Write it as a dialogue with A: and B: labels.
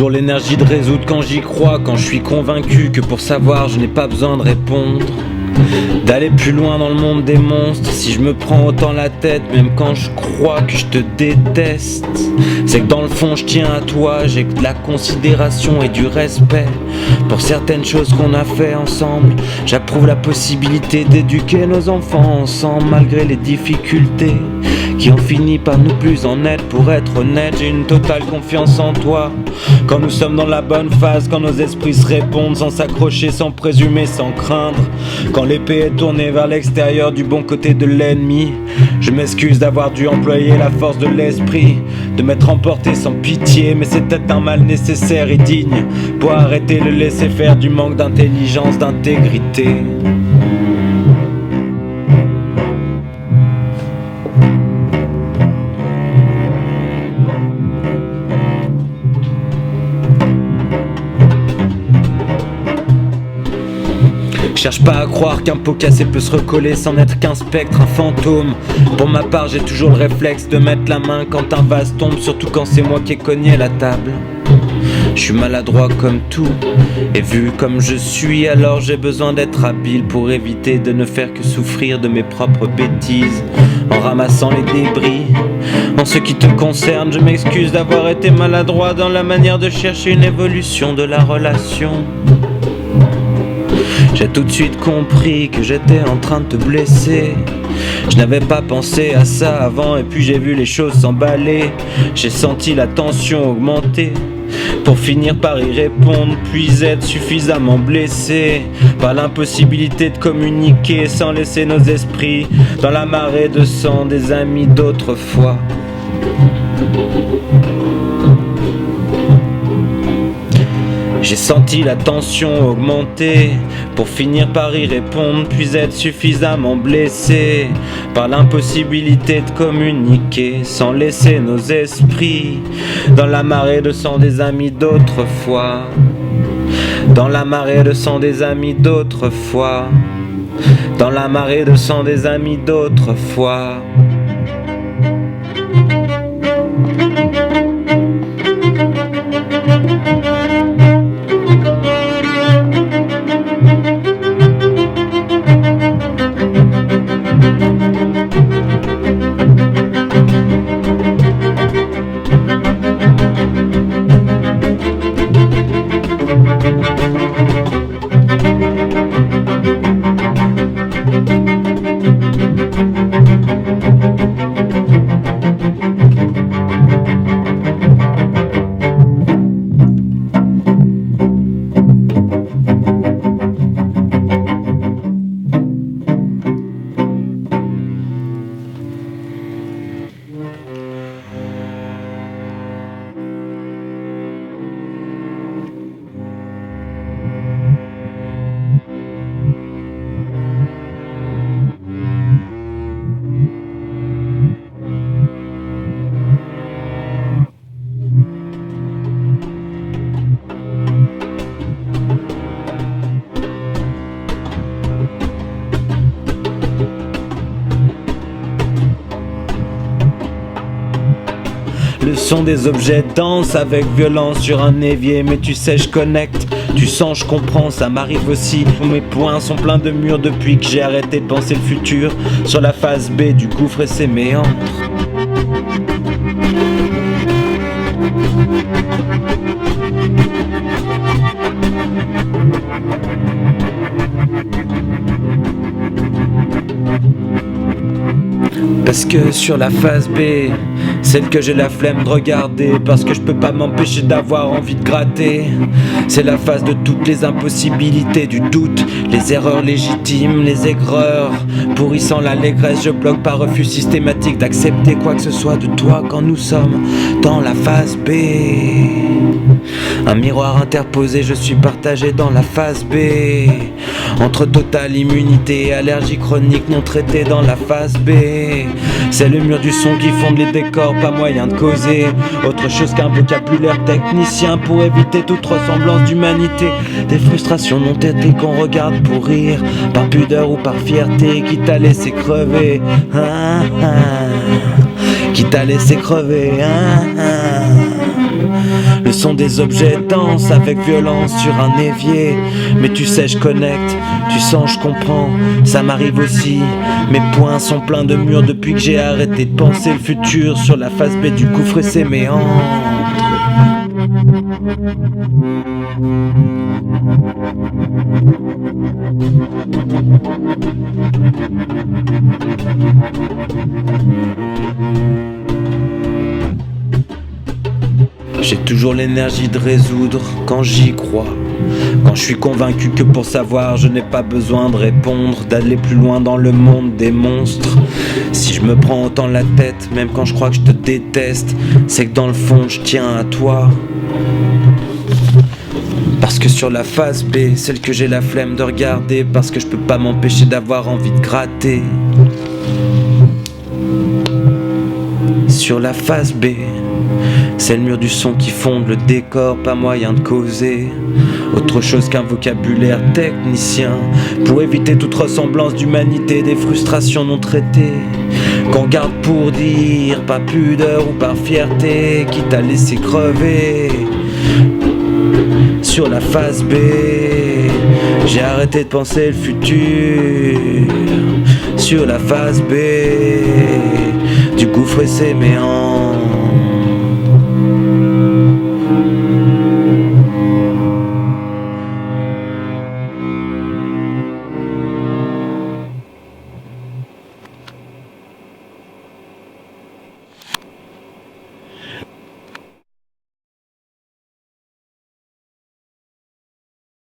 A: toujours l'énergie de résoudre quand j'y crois, quand je suis convaincu que pour savoir je n'ai pas besoin de répondre. D'aller plus loin dans le monde des monstres. Si je me prends autant la tête, même quand je crois que je te déteste, c'est que dans le fond je tiens à toi. J'ai de la considération et du respect pour certaines choses qu'on a fait ensemble. J'approuve la possibilité d'éduquer nos enfants ensemble, malgré les difficultés qui ont fini par nous plus en être. Pour être honnête, j'ai une totale confiance en toi. Quand nous sommes dans la bonne phase, quand nos esprits se répondent sans s'accrocher, sans présumer, sans craindre. Quand l'épée est tournée vers l'extérieur du bon côté de l'ennemi, je m'excuse d'avoir dû employer la force de l'esprit, de m'être emporté sans pitié. Mais c'était un mal nécessaire et digne pour arrêter le laisser-faire du manque d'intelligence, d'intégrité. Cherche pas à croire qu'un pot cassé peut se recoller sans n'être qu'un spectre, un fantôme. Pour ma part, j'ai toujours le réflexe de mettre la main quand un vase tombe, surtout quand c'est moi qui ai cogné la table. Je suis maladroit comme tout, et vu comme je suis, alors j'ai besoin d'être habile pour éviter de ne faire que souffrir de mes propres bêtises. En ramassant les débris, en ce qui te concerne, je m'excuse d'avoir été maladroit dans la manière de chercher une évolution de la relation. J'ai tout de suite compris que j'étais en train de te blesser. Je n'avais pas pensé à ça avant, et puis j'ai vu les choses s'emballer. J'ai senti la tension augmenter, pour finir par y répondre, puis être suffisamment blessé par l'impossibilité de communiquer sans laisser nos esprits dans la marée de sang des amis d'autrefois. J'ai senti la tension augmenter, pour finir par y répondre, puis être suffisamment blessé par l'impossibilité de communiquer sans laisser nos esprits dans la marée de sang des amis d'autrefois. Dans la marée de sang des amis d'autrefois. Dans la marée de sang des amis d'autrefois. Le son des objets danse avec violence sur un évier. Mais tu sais, je connecte, tu sens, je comprends, ça m'arrive aussi. Mes poings sont pleins de murs depuis que j'ai arrêté de penser le futur. Sur la face B du gouffre et ses méandres. Parce que sur la face B, celle que j'ai la flemme de regarder, parce que je peux pas m'empêcher d'avoir envie de gratter. C'est la phase de toutes les impossibilités, du doute, les erreurs légitimes, les aigreurs pourrissant l'allégresse. Je bloque par refus systématique d'accepter quoi que ce soit de toi quand nous sommes dans la phase B. Un miroir interposé, je suis partagé dans la phase B. Entre totale immunité et allergie chronique non traitée dans la phase B. C'est le mur du son qui fonde les décors, pas moyen de causer autre chose qu'un vocabulaire technicien pour éviter toute ressemblance d'humanité. Des frustrations non traitées qu'on regarde pour rire, par pudeur ou par fierté, qui t'a laissé crever, qui t'a laissé crever, Le son des objets danse avec violence sur un évier. Mais tu sais je connecte, tu sens je comprends, ça m'arrive aussi. Mes poings sont pleins de murs depuis que j'ai arrêté de penser le futur. Sur la face B du gouffre et ses méandres. J'ai toujours l'énergie de résoudre quand j'y crois. Quand je suis convaincu que pour savoir je n'ai pas besoin de répondre, d'aller plus loin dans le monde des monstres. Si je me prends autant la tête, même quand je crois que je te déteste, c'est que dans le fond je tiens à toi. Parce que sur la face B, celle que j'ai la flemme de regarder, parce que je peux pas m'empêcher d'avoir envie de gratter. Sur la face B, c'est le mur du son qui fonde le décor, pas moyen de causer autre chose qu'un vocabulaire technicien pour éviter toute ressemblance d'humanité, des frustrations non traitées qu'on garde pour dire, par pudeur ou par fierté, quitte à laisser crever. Sur la face B, j'ai arrêté de penser le futur. Sur la face B, du gouffre et ses méandres.